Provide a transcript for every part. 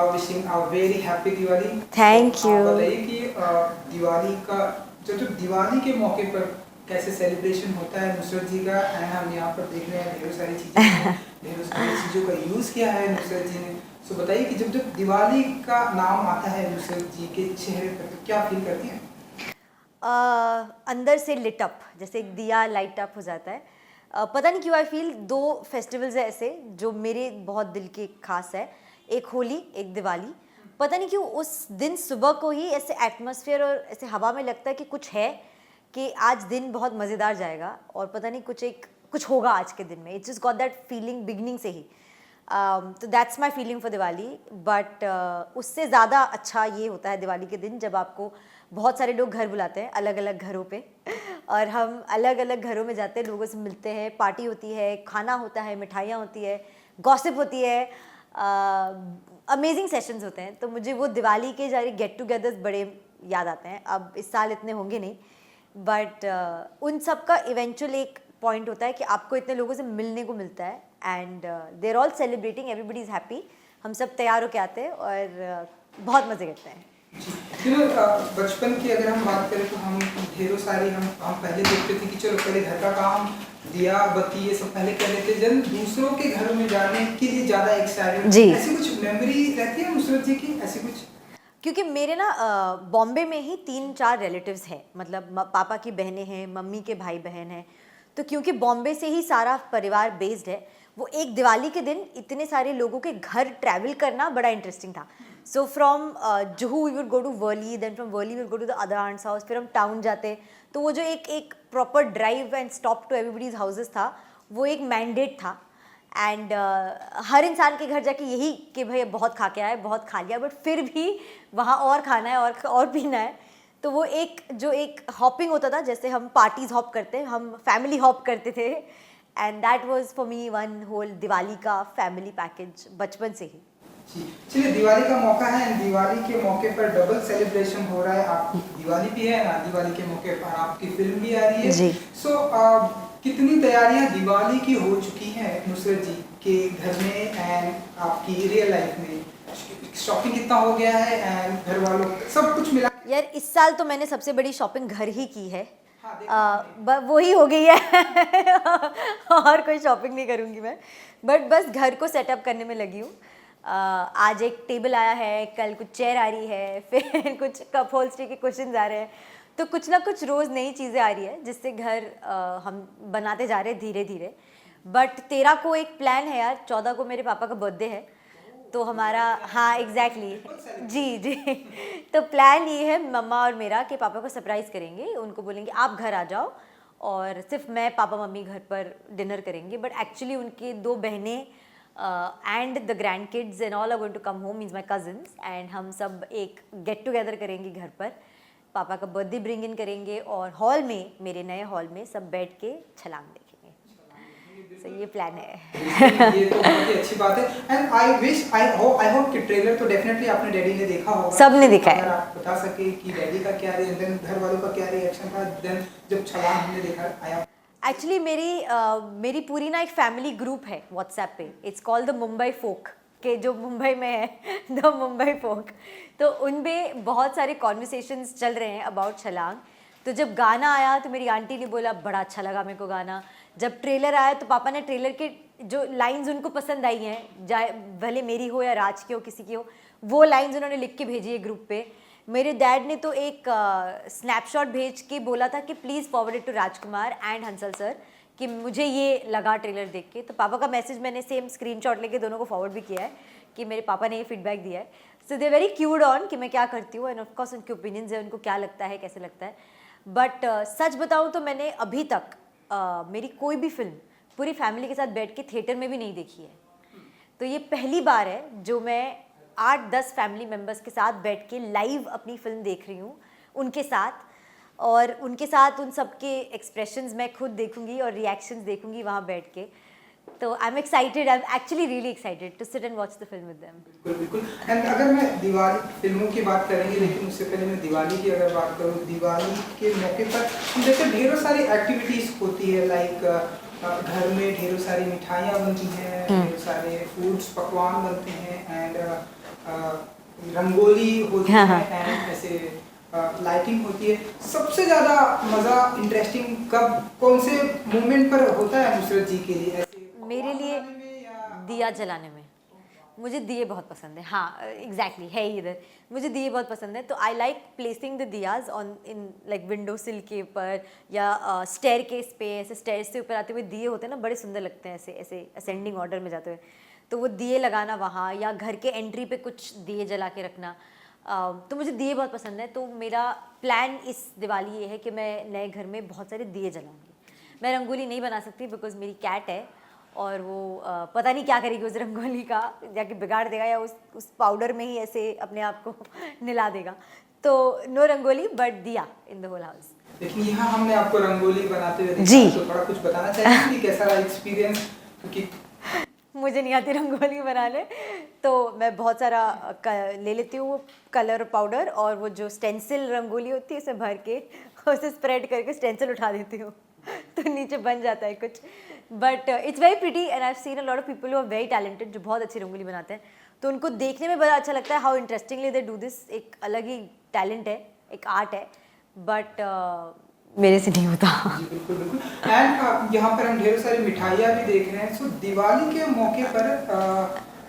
Wishing a very happy Diwali. Thank you. बताइए कि दिवाली का जो दिवाली के मौके पर कैसे सेलिब्रेशन होता है नुसरत जी का। हम यहाँ पर देख रहे हैं ढेर सारी चीज़ें ढेर सारी चीज़ों का यूज़ किया है नुसरत जी ने। सो बताइए कि जब जब दिवाली का नाम आता है नुसरत जी के चेहरे पर तो क्या फील करती हैं? अंदर से लिट अप, जैसे एक दिया लाइट अप हो जाता है। पता नहीं क्यों आई फील दो फेस्टिवल्स है ऐसे जो मेरे बहुत दिल के खास है, एक होली एक दिवाली। पता नहीं क्यों उस दिन सुबह को ही ऐसे एटमॉस्फेयर और ऐसे हवा में लगता है कि कुछ है, कि आज दिन बहुत मज़ेदार जाएगा और पता नहीं कुछ होगा आज के दिन में। It's just got that feeling beginning से ही। तो that's my feeling for Diwali. But उससे ज़्यादा अच्छा ये होता है दिवाली के दिन जब आपको बहुत सारे लोग घर बुलाते हैं अलग अलग घरों पे और हम अलग अलग घरों में जाते हैं, लोगों से मिलते हैं, पार्टी होती है, खाना होता है, मिठाइयाँ होती है, गॉसिप होती है, अमेजिंग सेशंस होते हैं। तो मुझे वो दिवाली के सारे गेट टुगेदर्स बड़े याद आते हैं। अब इस साल इतने होंगे नहीं, बट उन सब का इवेंचुअल एक पॉइंट होता है कि आपको इतने लोगों से मिलने को मिलता है and they are all celebrating, everybody is happy. हम सब तैयार होके आते हैं और बहुत मज़े करते हैं। बचपन की अगर हम बात करें तो हम ढेरों सारी हम पहले देखते थे कि चलो पहले घर का काम, दिया बत्ती ये सब पहले कर लेते, जन दूसरों के घरों में जाने के लिए ज़्यादा एक्साइटेड। ऐसी कुछ मेमोरी रहती है नुसरत जी की, ऐसी कुछ? क्योंकि मेरे ना बॉम्बे में ही 3-4 रिलेटिव्स हैं, मतलब पापा की बहनें हैं, मम्मी के भाई बहन हैं। तो क्योंकि बॉम्बे से ही सारा परिवार बेस्ड है, वो एक दिवाली के दिन इतने सारे लोगों के घर ट्रैवल करना बड़ा इंटरेस्टिंग था। So from Juhu we would go to Worli, then from Worli we would go to the other aunt's house, फिर हम टाउन जाते। तो वो जो एक proper drive and stop to everybody's houses था, वो एक मैंडेट था। एंड हर इंसान के घर जाके यही कि भाई बहुत खा के आए, बहुत खा लिया, बट फिर भी वहाँ और खाना है और पीना है। तो वो एक हॉपिंग होता था, जैसे हम पार्टीज हॉप करते हैं, हम फैमिली हॉप करते थे। And that was for me one whole Diwali का फैमिली पैकेज बचपन से ही। चलिए दिवाली का मौका है, दिवाली के मौके पर डबल सेलिब्रेशन हो रहा है। आपकी दिवाली भी है ना, दिवाली के मौके पर आपकी फिल्म भी आ रही है जी। सो कितनी तैयारियां दिवाली की हो चुकी हैं नुसरत जी के घर में एंड आपकी रियल लाइफ में? शॉपिंग कितना हो गया है एंड घर वालों सब कुछ मिला? यार इस साल तो मैंने सबसे बड़ी शॉपिंग घर ही की है। हाँ, वो ही हो गई है और कोई शॉपिंग नहीं करूँगी मैं, बट बस घर को सेटअप करने में लगी हूँ। आज एक टेबल आया है, कल कुछ चेयर आ रही है, फिर कुछ कप होल्स्ट्री के क्वेश्चन आ रहे हैं। तो कुछ ना कुछ रोज़ नई चीज़ें आ रही है जिससे घर हम बनाते जा रहे हैं धीरे धीरे। बट 13 को एक प्लान है यार, 14 को मेरे पापा का बर्थडे है, तो हमारा हाँ एग्जैक्टली जी जी तो प्लान ये है मम्मा और मेरा कि पापा को सरप्राइज़ करेंगे, उनको बोलेंगे आप घर आ जाओ और सिर्फ मैं पापा मम्मी घर पर डिनर करेंगे। बट एक्चुअली उनकी 2 बहनें and the grandkids and all are going to come home, means my cousins, and हम सब एक गेट टुगेदर करेंगे घर पर, पापा का बर्थडे ब्रिंग इन करेंगे और हॉल में, मेरे नए हॉल में सब बैठ के छलांग देखेंगे। तो ये प्लान है। ये तो बहुत ही अच्छी बात है एंड आई होप कि ट्रेलर तो डेफिनेटली आपने डैडी ने देखा होगा, सबने देखा है। अगर आप बता सके कि डैडी का क्या रिएक्शन, घर वालों का क्या रिएक्शन था देन जब छलांग हमने देखा आया? एक्चुअली मेरी पूरी ना एक फैमिली ग्रुप है व्हाट्सएप पे, इट्स कॉल्ड द मुंबई फोक, के जो मुंबई में है द मुंबई फोक। तो उनमें बहुत सारे कॉन्वर्सेशंस चल रहे हैं अबाउट छलांग। तो जब गाना आया तो मेरी आंटी ने बोला बड़ा अच्छा लगा मेरे को गाना। जब ट्रेलर आया तो पापा ने ट्रेलर के जो लाइंस उनको पसंद आई हैं, चाहे भले मेरी हो या राज की हो किसी की हो, वो लाइंस उन्होंने लिख के भेजी है ग्रुप पे। मेरे डैड ने तो एक स्नैपशॉट भेज के बोला था कि please forward it to Rajkumar and Hansal sir, कि मुझे ये लगा ट्रेलर देख के। तो पापा का मैसेज मैंने सेम स्क्रीनशॉट लेके दोनों को फॉरवर्ड भी किया है कि मेरे पापा ने ये फीडबैक दिया है। सो दे वेरी क्यूड ऑन कि मैं क्या करती हूँ एंड ऑफकोर्स उनके ओपिनियंस है, उनको क्या लगता है कैसे लगता है। बट सच बताऊँ तो मैंने अभी तक मेरी कोई भी फिल्म पूरी फैमिली के साथ बैठ के थिएटर में भी नहीं देखी है। तो ये पहली बार है जो मैं 8-10 फैमिली मेम्बर्स के साथ बैठ के लाइव अपनी फिल्म देख रही हूँ उनके साथ, और उनके साथ उन सब के एक्सप्रेशंस मैं खुद देखूंगी और रिएक्शंस देखूंगी वहाँ बैठ के। तो I am excited, I am actually really excited to sit and watch the film with them. बिल्कुल बिल्कुल। एंड अगर मैं दिवाली फिल्मों की बात करेंगे, लेकिन उससे पहले मैं दिवाली की अगर बात करूँ, दिवाली के मौके पर जैसे ढेरों सारी एक्टिविटीज़ होती है, लाइक घर में ढेरों सारी मिठाइयाँ बनती हैं, ढेरों सारे फूड्स पकवान बनते हैं एंड रंगोली होती हाँ, है हाँ। एंड ऐसे लाइटिंग होती है, सबसे ज्यादा मजा इंटरेस्टिंग कब कौन से मोमेंट पर होता है नुसरत जी के लिए, ऐसे मेरे पकवान लिए बनाने में या दिया जलाने में। मुझे दिए बहुत पसंद है, हाँ एग्जैक्टली है ही इधर। मुझे दिए बहुत पसंद है, तो I like placing the diyas on in like window sill के ऊपर या स्टेयर केस पे, ऐसे स्टेयर से ऊपर आते हुए दिए होते हैं ना, बड़े सुंदर लगते हैं ऐसे ऐसे असेंडिंग ऑर्डर में जाते हुए। तो वो दिए लगाना वहाँ, या घर के एंट्री पे कुछ दिए जला के रखना, तो मुझे दिए बहुत पसंद है। तो मेरा प्लान इस दिवाली ये है कि मैं नए घर में बहुत सारे दिए जलाऊंगी। मैं रंगोली नहीं बना सकती बिकॉज मेरी कैट है और वो पता नहीं क्या करेगी उस रंगोली का, जाके बिगाड़ देगा या उस पाउडर में ही ऐसे अपने आप को निला देगा। तो नो रंगोली बट दिया इन द होल हाउस। लेकिन यहाँ हमने आपको रंगोली बनाते हुए देखा, जी। तो थोड़ा कुछ बताना चाहिए कि कैसा रहा एक्सपीरियंस, क्योंकि मुझे नहीं आती रंगोली बनाने, तो मैं बहुत सारा ले लेती हूँ कलर पाउडर, और वो जो स्टेंसिल रंगोली होती है उसमें भर के उसे स्प्रेड करके स्टेंसिल उठा देती हूँ तो नीचे बन जाता है कुछ। But it's very pretty and I have seen a lot of people who are very talented, जो बहुत अच्छी रंगोली बनाते हैं, तो उनको देखने में बड़ा अच्छा लगता है how interestingly they do this. एक अलग ही टैलेंट है, एक आर्ट है, बट मेरे से नहीं होता। जी बिल्कुल बिल्कुल। एंड यहाँ पर हम ढेर सारी मिठाइयाँ भी देख रहे हैं। सो दिवाली के मौके पर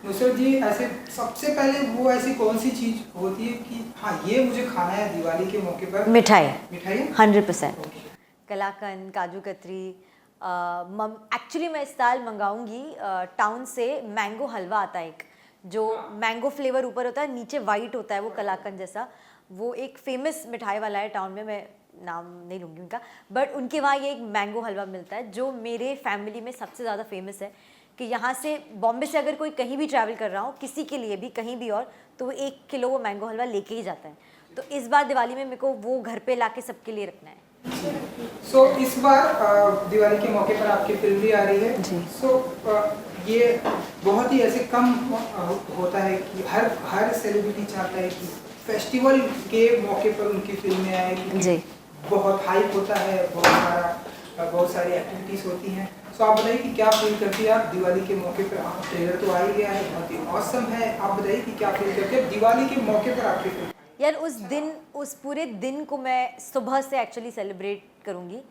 नुसरत जी ऐसे सबसे पहले वो ऐसी कौन सी चीज होती है कि हाँ ये मुझे खाना है दिवाली के मौके पर? मिठाई। मिठाई 100%। कलाकंद, काजू कतरी। एक्चुअली मैं इस साल मंगाऊंगी टाउन से मैंगो हलवा आता है एक, जो मैंगो फ्लेवर ऊपर होता है, नीचे वाइट होता है वो कलाकंद जैसा। वो एक फेमस मिठाई वाला है टाउन में, मैं नाम नहीं लूँगी उनका, बट उनके वहाँ ये एक मैंगो हलवा मिलता है जो मेरे फैमिली में सबसे ज़्यादा फेमस है। कि यहाँ से बॉम्बे से अगर कोई कहीं भी ट्रैवल कर रहा हो, किसी के लिए भी कहीं भी, और तो वो 1 किलो वो मैंगो हलवा लेके ही जाता है। तो इस बार दिवाली में मेरे को वो घर पे लाके सबके लिए रखना है। सो इस बार दिवाली के मौके पर आपकी फिल्म भी आ रही है जी। सो ये बहुत ही ऐसे कम होता है कि हर सेलिब्रिटी चाहता है कि फेस्टिवल के मौके पर उनकी फिल्में आए, क्योंकि जी। बहुत हाइप होता है, बहुत सारी एक्टिविटीज होती हैं। सो आप बताइए कि क्या फील करती है आप दिवाली के मौके पर? आप ट्रेलर तो आ ही गया है, बहुत ही ऑसम है, आप बताइए कि क्या फील करती है दिवाली के मौके पर आपकी फिल्म? यार उस दिन, उस पूरे दिन को मैं सुबह से एक्चुअली सेलिब्रेट करूँगी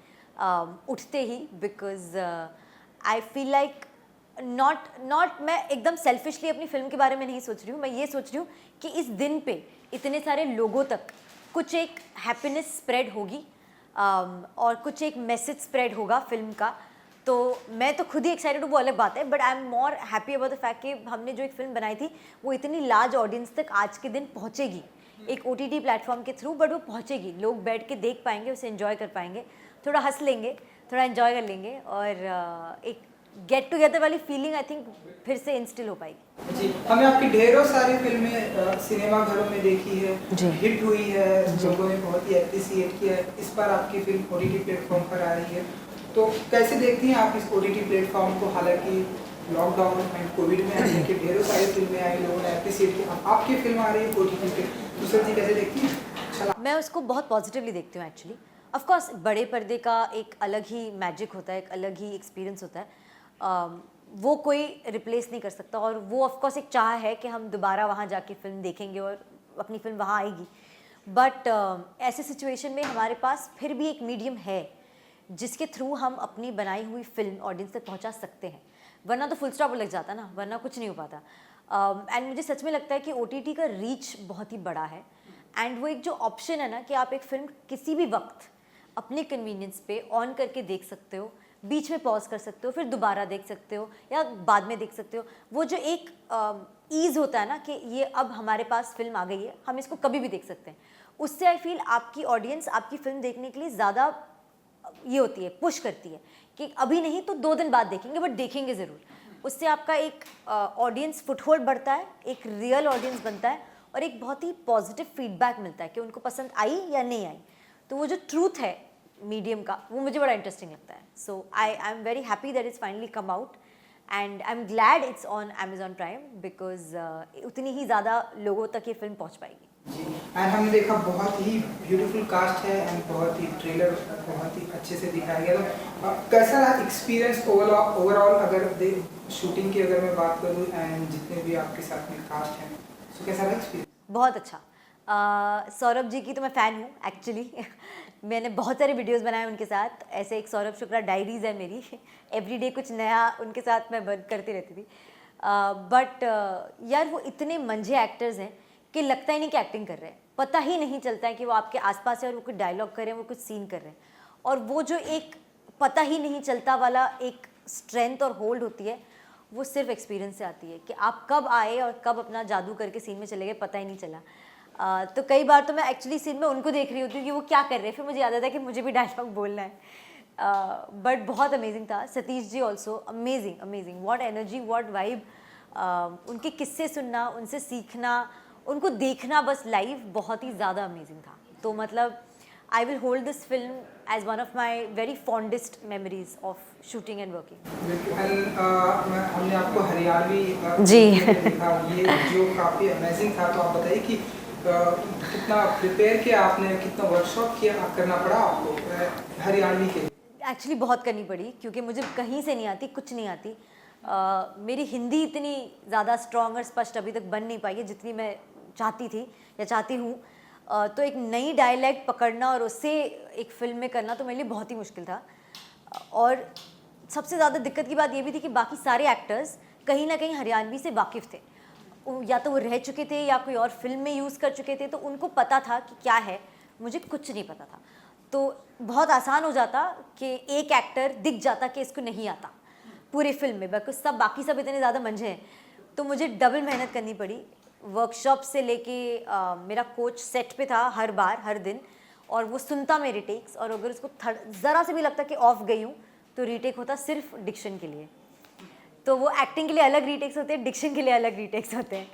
उठते ही, because I feel like not मैं एकदम सेल्फिशली अपनी फिल्म के बारे में नहीं सोच रही हूँ। मैं ये सोच रही हूँ कि इस दिन पे इतने सारे लोगों तक कुछ एक हैप्पीनेस स्प्रेड होगी, और कुछ एक मैसेज स्प्रेड होगा फिल्म का। तो मैं तो खुद ही एक्साइटेड हूँ, वो अलग बात है, but I am more happy about the fact कि हमने जो एक फिल्म बनाई थी वो इतनी लार्ज ऑडियंस तक आज के दिन पहुँचेगी, एक OTT प्लेटफॉर्म के थ्रू, बट वो पहुँचेगी, लोग बैठ के देख पाएंगे, उसे एंजॉय कर पाएंगे, थोड़ा हंस लेंगे, थोड़ा एंजॉय कर लेंगे, और एक गेट टुगेदर वाली फीलिंग आई थिंक फिर से इंस्टिल हो पाएगी। जी, हमने आपकी ढेरों सारी फिल्में सिनेमा घरों में देखी है, जी। हिट हुई है, लोगों ने बहुत ही एप्रिसिएट किया है। इस बार आपकी फिल्म OTT प्लेटफॉर्म पर आ रही है, तो कैसे देखती हैं आप इस OTT प्लेटफॉर्म को? हालांकि लॉकडाउन एंड कोविड में आने के ढेरों सारी फिल्में आई, लोगों ने एप्रिसिएट किया, आपकी फिल्म आ रही है OTT पे, नुसरत जी कैसे देखती हैं? अच्छा, मैं उसको बहुत पॉजिटिवली देखती हूँ एक्चुअली। ऑफ कोर्स बड़े पर्दे का एक अलग ही मैजिक होता है, एक अलग ही एक्सपीरियंस होता है, वो कोई रिप्लेस नहीं कर सकता, और वो ऑफ कोर्स एक चाह है कि हम दोबारा वहाँ जाके फिल्म देखेंगे और अपनी फिल्म वहाँ आएगी। बट ऐसे सिचुएशन में हमारे पास फिर भी एक मीडियम है जिसके थ्रू हम अपनी बनाई हुई फिल्म ऑडियंस तक पहुँचा सकते हैं, वरना तो फुल स्टॉप लग जाता ना, वरना कुछ नहीं हो पाता। एंड मुझे सच में लगता है कि OTT का रीच बहुत ही बड़ा है, एंड वो एक जो ऑप्शन है ना कि आप एक फिल्म किसी भी वक्त अपने कन्वीनियंस पे ऑन करके देख सकते हो, बीच में पॉज कर सकते हो, फिर दोबारा देख सकते हो या बाद में देख सकते हो, वो जो एक ईज़ होता है ना कि ये अब हमारे पास फिल्म आ गई है, हम इसको कभी भी देख सकते हैं, उससे आई फील आपकी ऑडियंस आपकी फिल्म देखने के लिए ज़्यादा ये होती है, पुश करती है कि अभी नहीं तो 2 दिन बाद देखेंगे, बट देखेंगे ज़रूर। उससे आपका एक ऑडियंस फुटहोल्ड बढ़ता है, एक रियल ऑडियंस बनता है, और एक बहुत ही पॉजिटिव फीडबैक मिलता है कि उनको पसंद आई या नहीं आई। तो वो जो ट्रूथ है मीडियम का, वो मुझे बड़ा इंटरेस्टिंग लगता है। So I am very happy that it's finally come out, and I am glad it's on Amazon Prime, because उतनी ही ज़्यादा लोगों तक ये फिल्म पहुँच पाएगी। एंड हमने देखा बहुत ही ब्यूटीफुल कास्ट है, एंड बहुत ही ट्रेलर बहुत ही अच्छे से दिखाया गया। तो कैसा रहा एक्सपीरियंस ओवरऑल? अगर शूटिंग की अगर मैं बात करूँ एंड जितने भी आपके साथ में कास्ट हैं, तो कैसा रहा एक्सपीरियंस? बहुत अच्छा। सौरभ जी की तो मैं फ़ैन हूँ एक्चुअली। मैंने बहुत सारे वीडियोस बनाए उनके साथ। ऐसे एक सौरभ शुक्ला डायरीज़ है मेरी। एवरीडे कुछ नया उनके साथ मैं करती रहती थी। बट यार वो इतने मंझे एक्टर्स हैं कि लगता ही नहीं कि एक्टिंग कर रहे हैं। पता ही नहीं चलता है कि वो आपके आसपास है और वो कुछ डायलॉग कर रहे हैं, वो कुछ सीन कर रहे हैं। और वो जो एक पता ही नहीं चलता वाला एक स्ट्रेंथ और होल्ड होती है, वो सिर्फ एक्सपीरियंस से आती है कि आप कब आए और कब अपना जादू करके सीन में चले गए, पता ही नहीं चला। तो कई बार तो मैं एक्चुअली सीन में उनको देख रही होती हूँ कि वो क्या कर रहे हैं, फिर मुझे याद आता है कि मुझे भी डायलॉग बोलना है। बट बहुत अमेजिंग था। Satish ji also amazing, amazing, what energy, what vibe. उनके किस्से सुनना, उनसे सीखना, उनको देखना बस लाइव बहुत ही ज़्यादा अमेजिंग था। तो मतलब I will hold this film as one of my very fondest memories of shooting and working. हमने आपको हरियाणवी जी। में देखा, ये जो काफ़ी अमेजिंग था। तो आप बताइए कि कितना प्रिपेयर किया आपने, कितना वर्कशॉप किया करना पड़ा आपको हरियाणवी के लिए? एक्चुअली बहुत करनी पड़ी क्योंकि मुझे कहीं से नहीं आती, कुछ नहीं आती। मेरी हिंदी इतनी ज़्यादा स्ट्रॉन्ग और स्पष्ट अभी तक बन नहीं पाई है जितनी मैं चाहती थी या चाहती हूँ। तो एक नई डायलैक्ट पकड़ना और उससे एक फ़िल्म में करना तो मेरे लिए बहुत ही मुश्किल था। और सबसे ज़्यादा दिक्कत की बात ये भी थी कि बाकी सारे एक्टर्स कहीं ना कहीं हरियाणवी से वाकिफ़ थे। या तो वो रह चुके थे या कोई और फिल्म में यूज़ कर चुके थे, तो उनको पता था कि क्या है। मुझे कुछ नहीं पता था, तो बहुत आसान हो जाता कि एक एक्टर दिख जाता कि इसको नहीं आता पूरे फिल्म में, बिकॉज सब बाकी सब इतने ज़्यादा मंझे हैं। तो मुझे डबल मेहनत करनी पड़ी। वर्कशॉप से लेके मेरा कोच सेट पे था हर बार, हर दिन, और वो सुनता मेरे टेक्स, और अगर उसको ज़रा से भी लगता कि ऑफ गई हूँ तो रीटेक होता सिर्फ डिक्शन के लिए। तो वो एक्टिंग के लिए अलग रीटेक्स होते हैं, डिक्शन के लिए अलग रीटेक्स होते हैं।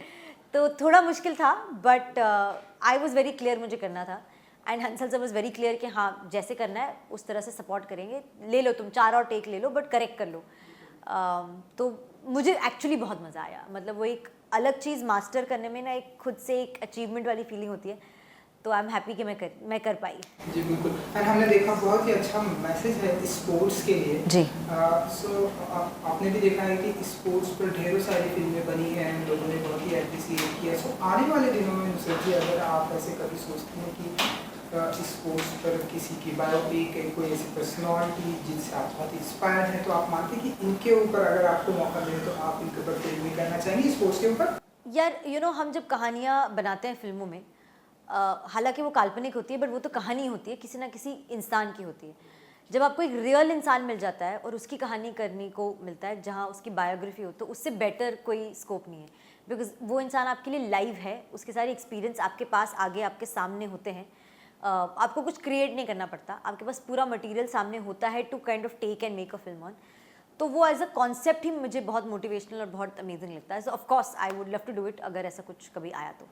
तो थोड़ा मुश्किल था, but I was very clear मुझे करना था। And Hansal sir was very clear कि हाँ जैसे करना है उस तरह से सपोर्ट करेंगे, ले लो तुम 4 और टेक ले लो, बट करेक्ट कर लो। तो मुझे एक्चुअली बहुत मज़ा आया। मतलब वो एक अलग चीज़ मास्टर करने में ना एक खुद से एक अचीवमेंट वाली फीलिंग होती है। तो आई एम हैप्पी कि मैं कर पाई। जी बिल्कुल। और हमने देखा बहुत ही अच्छा मैसेज है स्पोर्ट्स के लिए जी। सो आपने भी देखा है कि स्पोर्ट्स पर ढेरों सारी फिल्में बनी हैं, लोगों ने बहुत ही एप्रिसिएट किया। सो आने वाले दिनों में नुसरत जी, अगर आप ऐसे कभी सोचते हैं कि स्पोर्ट्स पर किसी की बायोपिक, कोई ऐसी पर्सनैलिटी जिनसे आप बहुत इंस्पायर्ड हैं, तो आप मानते हैं कि इनके ऊपर अगर आपको मौका मिले तो आप इनके ऊपर फिल्म करना चाहेंगे स्पोर्ट्स के ऊपर? यार हम जब कहानियाँ बनाते हैं फिल्मों में, हालांकि वो काल्पनिक होती है, बट वो तो कहानी होती है, किसी ना किसी इंसान की होती है। जब आपको एक रियल इंसान मिल जाता है और उसकी कहानी करने को मिलता है जहाँ उसकी बायोग्राफी हो, तो उससे बेटर कोई स्कोप नहीं है। बिकॉज वो इंसान आपके लिए लाइव है, उसके सारे एक्सपीरियंस आपके पास आगे आपके सामने होते हैं। आपको कुछ क्रिएट नहीं करना पड़ता, आपके पास पूरा मटेरियल सामने होता है to kind of take and make a film on. तो वो एज अ कॉन्सेप्ट ही मुझे बहुत मोटिवेशनल और बहुत अमेजिंग लगता है। So of course I would love to do it अगर ऐसा कुछ कभी आया तो।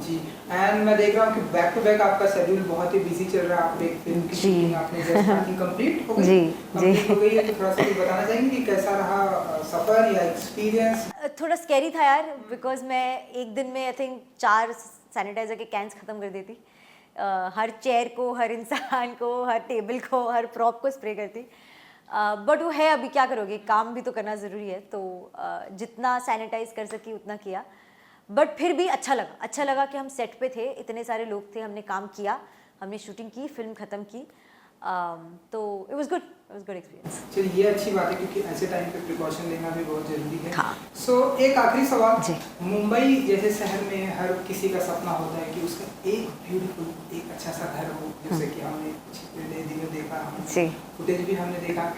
जी। एंड मैं देख रहा हूँ कि बैक टू बैक आपका शेड्यूल बहुत ही बिजी चल रहा है। आप एक फिल्म की शूटिंग आपने जस्ट आके कंप्लीट हो गई। जी, कंप्लीट हो गई है, तो थोड़ा सा कुछ बताना चाहेंगे कि कैसा रहा सफर या एक्सपीरियंस? थोड़ा स्कैरी था यार, बिकॉज मैं एक दिन में आई थिंक 4 सैनिटाइजर के कैंस ख़त्म कर देती। हर चेयर को, हर इंसान को, हर टेबल को, हर प्रॉप को स्प्रे करती। बट वो है, अभी क्या करोगे, काम भी तो करना ज़रूरी है। तो जितना सैनिटाइज कर सकी उतना किया। बट फिर भी अच्छा लगा कि हम सेट पे थे, इतने सारे लोग थे, हमने काम किया, हमने शूटिंग की, फिल्म ख़त्म की। तो इट वाज गुड एक्सपीरियंस। चलिए, ये अच्छी बात है क्योंकि ऐसे टाइम पे प्रिकॉशन लेना भी बहुत ज़रूरी है। हाँ। सो एक आखिरी सवाल। जी। मुंबई जैसे शहर में हर किसी का सपना होता है कि उसका एक ब्यूटीफुल, एक अच्छा सा घर हो, जैसे कि हमने पिछले दिनों देखा, जी। फुटेज भी हमने देखा।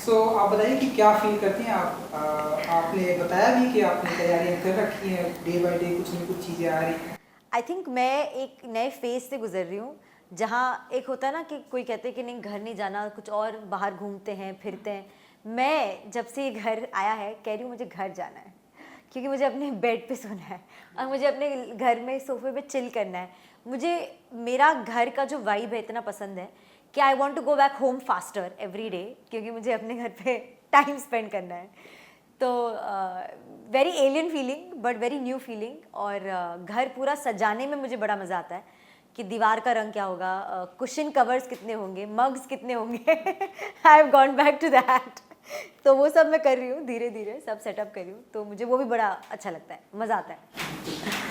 सो आप बताइए कि क्या फील करती हैं आप? आपने बताया भी कि आपने तैयारियां कर रखी हैं, डे बाय डे कुछ न कुछ चीज़ें आ रही हैं। आई थिंक मैं एक नए फेज से गुजर रही हूँ, जहाँ एक होता है ना कि कोई कहते हैं कि नहीं घर नहीं जाना, कुछ और बाहर घूमते हैं फिरते हैं। मैं जब से ये घर आया है कह रही हूँ मुझे घर जाना है, क्योंकि मुझे अपने बेड पे सोना है और मुझे अपने घर में सोफे पे चिल करना है। मुझे मेरा घर का जो वाइब है इतना पसंद है कि I want to go back home faster every day, क्योंकि मुझे अपने घर पे टाइम स्पेंड करना है। तो very alien feeling but very new feeling. और घर पूरा सजाने में मुझे बड़ा मज़ा आता है कि दीवार का रंग क्या होगा, कुशन कवर्स कितने होंगे, मग्स कितने होंगे। I have gone back to that. तो वो सब मैं कर रही हूँ, धीरे धीरे सब सेटअप कर रही हूँ, तो मुझे वो भी बड़ा अच्छा लगता है, मज़ा आता है।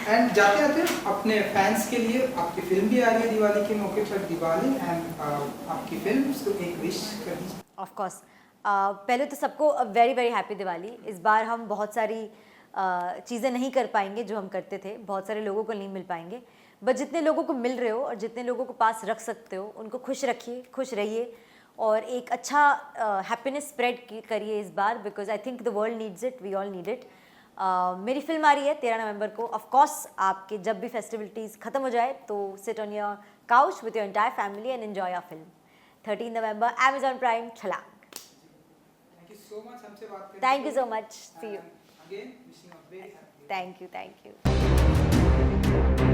एंड जाते जाते अपने फैंस के लिए आपकी फिल्म भी आ रही है दिवाली के मौके पर, दिवाली एंड आपकी फिल्म, उसको एक विश कर दीजिए। ऑफ कोर्स पहले तो सबको वेरी वेरी हैप्पी दिवाली। इस बार हम बहुत सारी चीज़ें नहीं कर पाएंगे जो हम करते थे, बहुत सारे लोगों को नहीं मिल पाएंगे, बट जितने लोगों को मिल रहे हो और जितने लोगों को पास रख सकते हो उनको खुश रखिए, खुश रहिए और एक अच्छा हैप्पीनेस स्प्रेड करिए इस बार, because I think the world needs it, we all need it. मेरी फिल्म आ रही है 13 नवंबर को। ऑफ कोर्स आपके जब भी फेस्टिविटीज़ खत्म हो जाए तो sit on your couch with your entire family and enjoy your film. 13 नवंबर Amazon Prime Chhalaang. Thank you so much हमसे बात करने थैंक यू के सो लिए। Much, see you. Again wishing a very happy. Thank you, thank you.